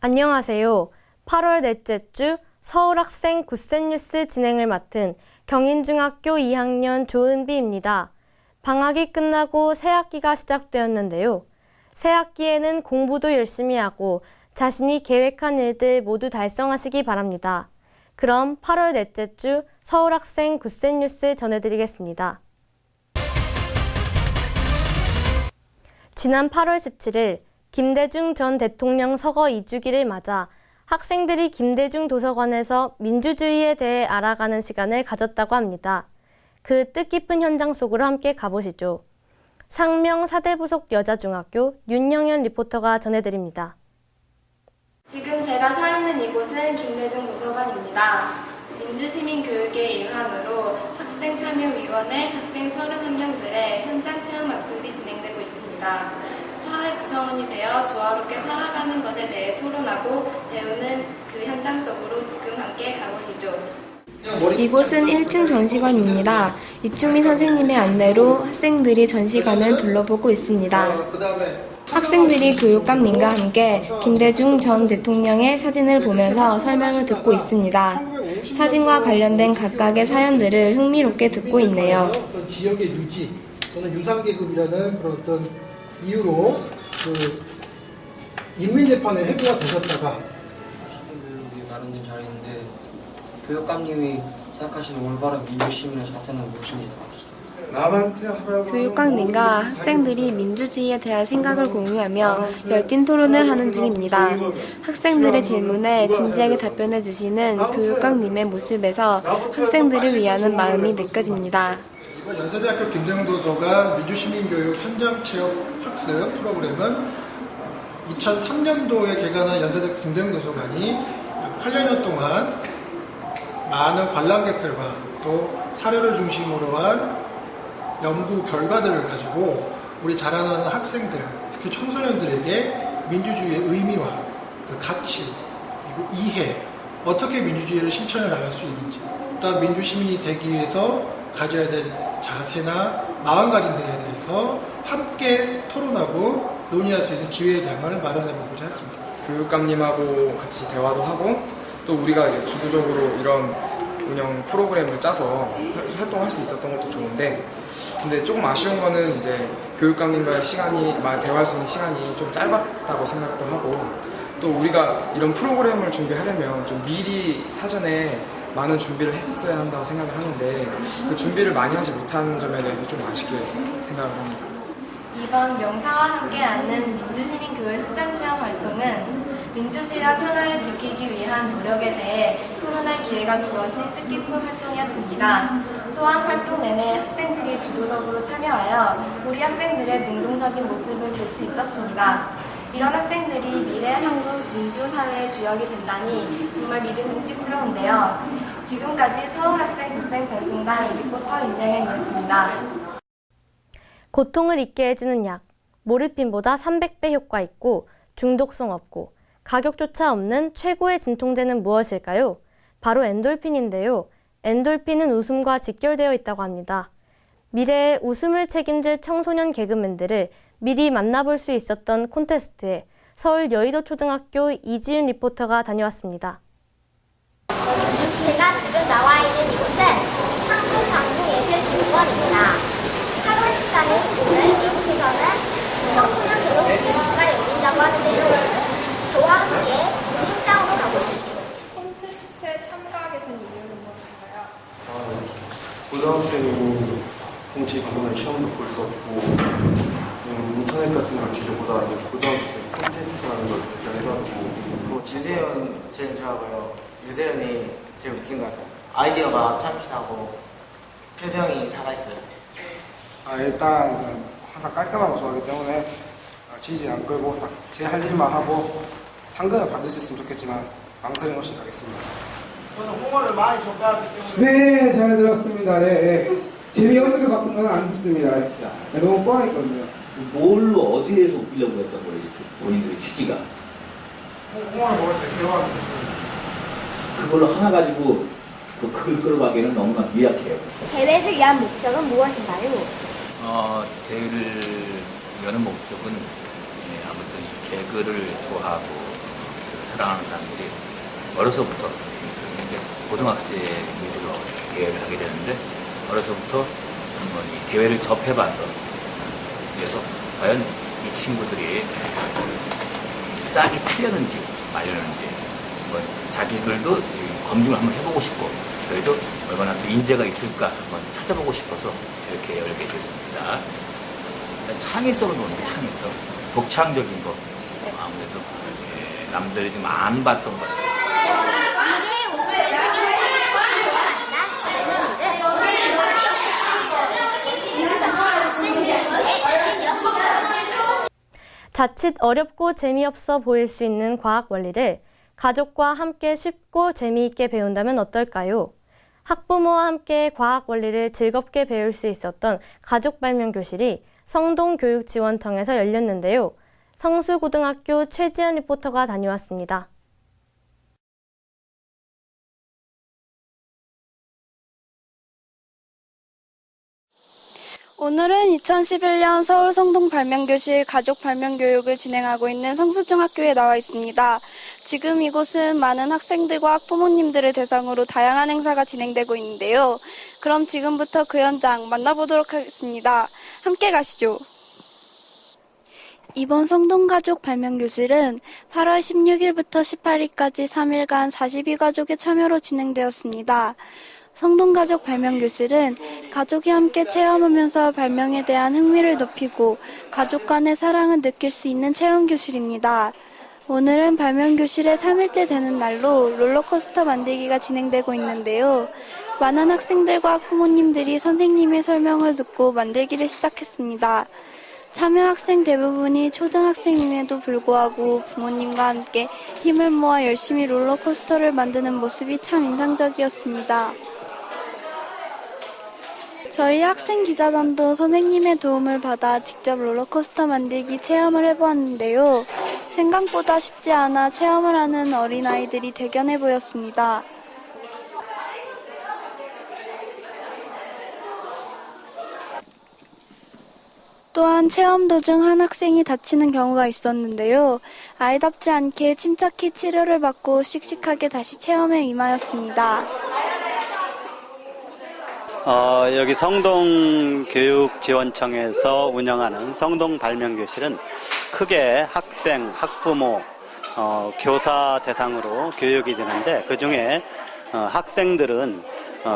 안녕하세요. 8월 넷째 주 서울학생 굿센뉴스 진행을 맡은 경인중학교 2학년 조은비입니다. 방학이 끝나고 새학기가 시작되었는데요. 새학기에는 공부도 열심히 하고 자신이 계획한 일들 모두 달성하시기 바랍니다. 그럼 8월 넷째 주 서울학생 굿센뉴스 전해드리겠습니다. 지난 8월 17일 김대중 전 대통령 서거 2주기를 맞아 학생들이 김대중 도서관에서 민주주의에 대해 알아가는 시간을 가졌다고 합니다. 그 뜻깊은 현장 속으로 함께 가보시죠. 상명 사대부속 여자중학교 윤영현 리포터가 전해드립니다. 지금 제가 서 있는 이곳은 김대중 도서관입니다. 민주시민교육의 일환으로 학생참여위원회 학생 33명들의 현장 체험 학습이 진행되고 있습니다. 사회 구성원이 되어 조화롭게 살아가는 것에 대해 토론하고 배우는 그 현장 속으로 지금 함께 가보시죠. 이곳은 1층 전시관입니다. 이충미 선생님의 안내로 학생들이 전시관을 둘러보고 있습니다. 학생들이 교육감님과 함께 김대중 전 대통령의 사진을 보면서 설명을 듣고 있습니다. 사진과 관련된 각각의 사연들을 흥미롭게 듣고 있네요. 어떤 지역의 유지 또는 유상계급이라는 그런 어떤 이유로 인민재판에 회부가 되셨다가 교육이 마련된 자리인데 교육감님이 생각하시는 올바른 민주시민의 자세는 무엇인지 교육감님과 학생들이 민주주의에 대한 생각을 공유하며 열띤 토론을 하는 중입니다. 학생들의 질문에 진지하게 답변해 주시는 교육감님의 모습에서 학생들을 위하는 마음이 느껴집니다. 이번 연세대학교 김대중 도서관 민주시민교육 현장체험 학습 프로그램은 2003년도에 개관한 연세대학교 김대중 도서관이 8년 동안 많은 관람객들과 또 사료를 중심으로 한 연구 결과들을 가지고 우리 자라나는 학생들, 특히 청소년들에게 민주주의의 의미와 그 가치, 그리고 이해, 어떻게 민주주의를 실천해 나갈 수 있는지, 또한 민주시민이 되기 위해서 가져야 될 자세나 마음가짐들에 대해서 함께 토론하고 논의할 수 있는 기회의 장을 마련해보고자 했습니다. 교육감님하고 같이 대화도 하고 또 우리가 이제 주도적으로 이런 운영 프로그램을 짜서 활동할 수 있었던 것도 좋은데, 근데 조금 아쉬운 거는 이제 교육감님과의 시간이 대화할 수 있는 시간이 좀 짧았다고 생각도 하고, 또 우리가 이런 프로그램을 준비하려면 좀 미리 사전에 많은 준비를 했었어야 한다고 생각을 하는데 그 준비를 많이 하지 못한 점에 대해서 좀 아쉽게 생각을 합니다. 이번 명사와 함께하는 민주시민교육 현장체험 활동은 민주주의와 평화를 지키기 위한 노력에 대해 토론할 기회가 주어진 뜻깊은 활동이었습니다. 또한 활동 내내 학생들이 주도적으로 참여하여 우리 학생들의 능동적인 모습을 볼 수 있었습니다. 이런 학생들이 미래 한국 민주사회의 주역이 된다니 정말 믿음이 찍스러운데요. 지금까지 서울학생 굿센방송단 리포터 윤영현이었습니다. 고통을 잊게 해주는 약, 모르핀보다 300배 효과 있고 중독성 없고 가격조차 없는 최고의 진통제는 무엇일까요? 바로 엔돌핀인데요. 엔돌핀은 웃음과 직결되어 있다고 합니다. 미래의 웃음을 책임질 청소년 개그맨들을 미리 만나볼 수 있었던 콘테스트에 서울 여의도초등학교 이지윤 리포터가 다녀왔습니다. 제가 지금 나와 있는 이곳은 한국방송예술진흥원입니다. 8월 13일 오늘 이곳에서는 청소년 개그 콘테스트가 열린다고 하는데요. 저와 함께 지금 현장으로 가보시죠. 콘테스트에 참가하게 된 이유는 무엇인가요? 고등학생이고 공지 방문 시험도 볼 수 없고 인터넷 같은 걸 뒤져보다 고등학생 콘테스트라는 걸 발견해가지고 유세윤 제일 좋아하고요. 유세윤이 제일 웃긴 것 같아요. 아이디어가 참신하고 표정이 살아있어요. 일단 이제 항상 깔끔한 거 좋아하기 때문에 지지 안 끌고 딱 제 할 일만 하고 상금을 받을 수 있으면 좋겠지만 망설임 없이 가겠습니다. 저는 홍어를 많이 접해왔기 때문에 네, 잘 들었습니다. 재미없을 것 같은 건 안 듣습니다. 너무 뻔했거든요. 뭘로 어디에서 웃기려고 했던 거예요? 본인들의 취지가. 홍어를 먹을 때 개화하는 그걸로 하나 가지고 그걸 끌어가기에는 너무나 미약해요. 대회를 위한 목적은 무엇인가요? 대회를 여는 목적은 아무튼 이 개그를 좋아하고 개그를 사랑하는 사람들이 어려서부터 저는 이제 고등학생 위주로 대회를 하게 되는데 어려서부터 한번 이 대회를 접해봐서 그래서 과연 이 친구들이 싹이 틀렸는지 말렸는지 한번 자기들도 검증을 한번 해보고 싶고 저희도 얼마나 또 인재가 있을까 한번 찾아보고 싶어서 이렇게 열게 되었습니다. 창의성을 보는 게 창의성, 독창적인 거 아무래도 남들이 좀 안 봤던 것 같아요. 자칫 어렵고 재미없어 보일 수 있는 과학 원리를 가족과 함께 쉽고 재미있게 배운다면 어떨까요? 학부모와 함께 과학 원리를 즐겁게 배울 수 있었던 가족 발명 교실이 성동교육지원청에서 열렸는데요. 성수고등학교 최지연 리포터가 다녀왔습니다. 오늘은 2011년 서울 성동 발명교실 가족 발명교육을 진행하고 있는 성수중학교에 나와 있습니다. 지금 이곳은 많은 학생들과 학부모님들을 대상으로 다양한 행사가 진행되고 있는데요. 그럼 지금부터 그 현장 만나보도록 하겠습니다. 함께 가시죠. 이번 성동가족 발명교실은 8월 16일부터 18일까지 3일간 42가족의 참여로 진행되었습니다. 성동가족 발명교실은 가족이 함께 체험하면서 발명에 대한 흥미를 높이고 가족 간의 사랑을 느낄 수 있는 체험교실입니다. 오늘은 발명교실의 3일째 되는 날로 롤러코스터 만들기가 진행되고 있는데요. 많은 학생들과 학부모님들이 선생님의 설명을 듣고 만들기를 시작했습니다. 참여 학생 대부분이 초등학생임에도 불구하고 부모님과 함께 힘을 모아 열심히 롤러코스터를 만드는 모습이 참 인상적이었습니다. 저희 학생 기자단도 선생님의 도움을 받아 직접 롤러코스터 만들기 체험을 해보았는데요. 생각보다 쉽지 않아 체험을 하는 어린아이들이 대견해 보였습니다. 또한 체험 도중 한 학생이 다치는 경우가 있었는데요. 아이답지 않게 침착히 치료를 받고 씩씩하게 다시 체험에 임하였습니다. 여기 성동교육지원청에서 운영하는 성동발명교실은 크게 학생, 학부모, 교사 대상으로 교육이 되는데 그중에 학생들은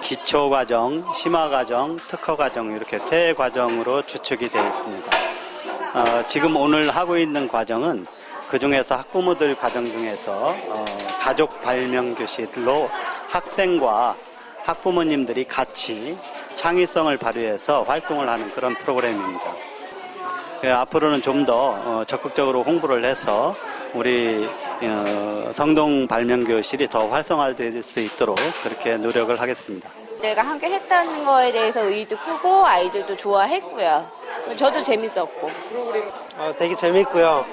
기초과정, 심화과정, 특허과정 이렇게 세 과정으로 주축이 되어 있습니다. 지금 오늘 하고 있는 과정은 그중에서 학부모들 과정 중에서 가족발명교실로 학생과 학부모님들이 같이 창의성을 발휘해서 활동을 하는 그런 프로그램입니다. 앞으로는 좀 더 적극적으로 홍보를 해서 우리 성동발명교실이 더 활성화될 수 있도록 그렇게 노력을 하겠습니다. 내가 함께 했다는 거에 대해서 의의도 크고 아이들도 좋아했고요. 저도 재밌었고. 되게 재밌고요.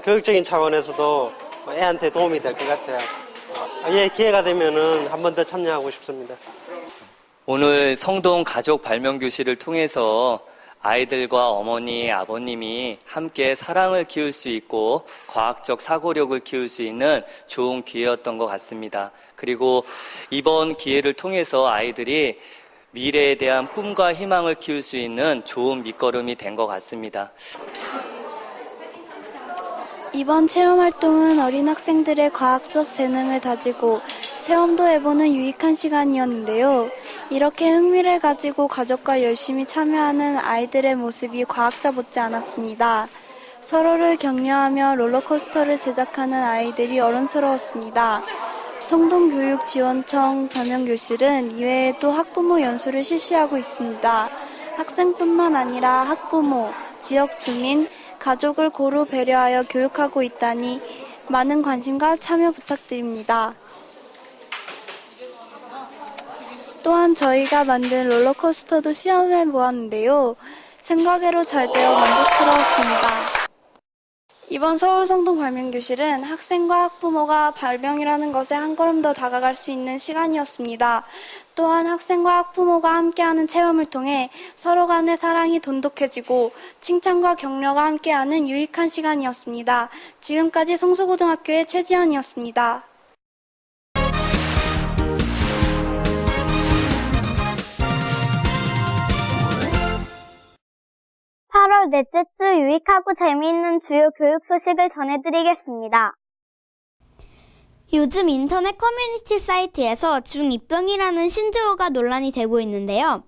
교육적인 차원에서도 애한테 도움이 될 것 같아요. 기회가 되면은 한 번 더 참여하고 싶습니다. 오늘 성동 가족 발명교실을 통해서 아이들과 어머니, 아버님이 함께 사랑을 키울 수 있고 과학적 사고력을 키울 수 있는 좋은 기회였던 것 같습니다. 그리고 이번 기회를 통해서 아이들이 미래에 대한 꿈과 희망을 키울 수 있는 좋은 밑거름이 된 것 같습니다. 이번 체험활동은 어린 학생들의 과학적 재능을 다지고 체험도 해보는 유익한 시간이었는데요. 이렇게 흥미를 가지고 가족과 열심히 참여하는 아이들의 모습이 과학자 못지 않았습니다. 서로를 격려하며 롤러코스터를 제작하는 아이들이 어른스러웠습니다. 성동교육지원청 발명교실은 이외에도 학부모 연수를 실시하고 있습니다. 학생뿐만 아니라 학부모, 지역 주민, 가족을 고루 배려하여 교육하고 있다니 많은 관심과 참여 부탁드립니다. 또한 저희가 만든 롤러코스터도 시험해 보았는데요. 생각외로 잘 되어 만족스러웠습니다. 이번 서울 성동 발명교실은 학생과 학부모가 발명이라는 것에 한 걸음 더 다가갈 수 있는 시간이었습니다. 또한 학생과 학부모가 함께하는 체험을 통해 서로 간의 사랑이 돈독해지고 칭찬과 격려가 함께하는 유익한 시간이었습니다. 지금까지 성수고등학교의 최지연이었습니다. 8월 넷째 주 유익하고 재미있는 주요 교육 소식을 전해드리겠습니다. 요즘 인터넷 커뮤니티 사이트에서 중2병이라는 신조어가 논란이 되고 있는데요.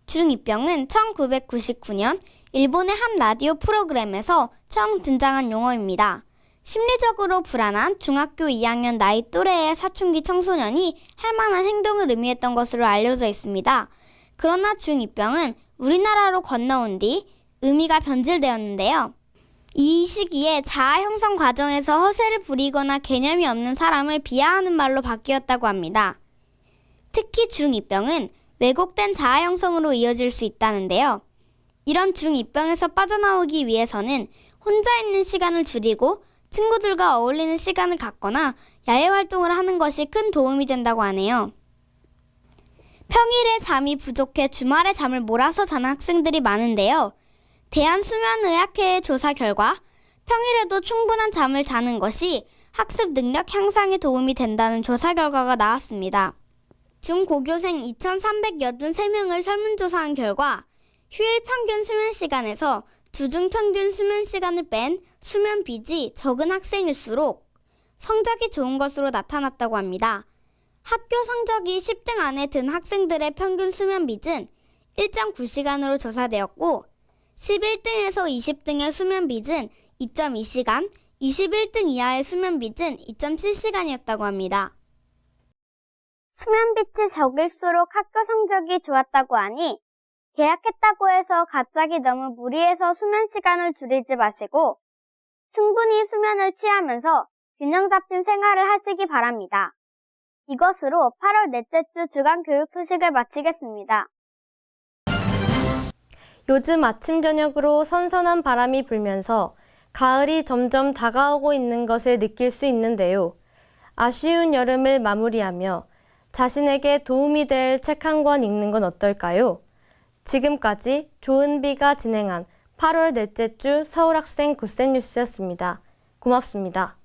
중2병은 1999년 일본의 한 라디오 프로그램에서 처음 등장한 용어입니다. 심리적으로 불안한 중학교 2학년 나이 또래의 사춘기 청소년이 할 만한 행동을 의미했던 것으로 알려져 있습니다. 그러나 중2병은 우리나라로 건너온 뒤 의미가 변질되었는데요. 이 시기에 자아 형성 과정에서 허세를 부리거나 개념이 없는 사람을 비하하는 말로 바뀌었다고 합니다. 특히 중2병은 왜곡된 자아 형성으로 이어질 수 있다는데요. 이런 중2병에서 빠져나오기 위해서는 혼자 있는 시간을 줄이고 친구들과 어울리는 시간을 갖거나 야외 활동을 하는 것이 큰 도움이 된다고 하네요. 평일에 잠이 부족해 주말에 잠을 몰아서 자는 학생들이 많은데요. 대한수면의학회의 조사 결과 평일에도 충분한 잠을 자는 것이 학습 능력 향상에 도움이 된다는 조사 결과가 나왔습니다. 중고교생 2,383명을 설문조사한 결과 휴일 평균 수면 시간에서 주중 평균 수면 시간을 뺀 수면 빚이 적은 학생일수록 성적이 좋은 것으로 나타났다고 합니다. 학교 성적이 10등 안에 든 학생들의 평균 수면 빚은 1.9시간으로 조사되었고 11등에서 20등의 수면 빚은 2.2시간, 21등 이하의 수면 빚은 2.7시간이었다고 합니다. 수면 빚이 적을수록 학교 성적이 좋았다고 하니 계약했다고 해서 갑자기 너무 무리해서 수면 시간을 줄이지 마시고 충분히 수면을 취하면서 균형 잡힌 생활을 하시기 바랍니다. 이것으로 8월 넷째 주 주간 교육 소식을 마치겠습니다. 요즘 아침 저녁으로 선선한 바람이 불면서 가을이 점점 다가오고 있는 것을 느낄 수 있는데요. 아쉬운 여름을 마무리하며 자신에게 도움이 될 책 한 권 읽는 건 어떨까요? 지금까지 조은비가 진행한 8월 넷째 주 서울학생 굿센 뉴스였습니다. 고맙습니다.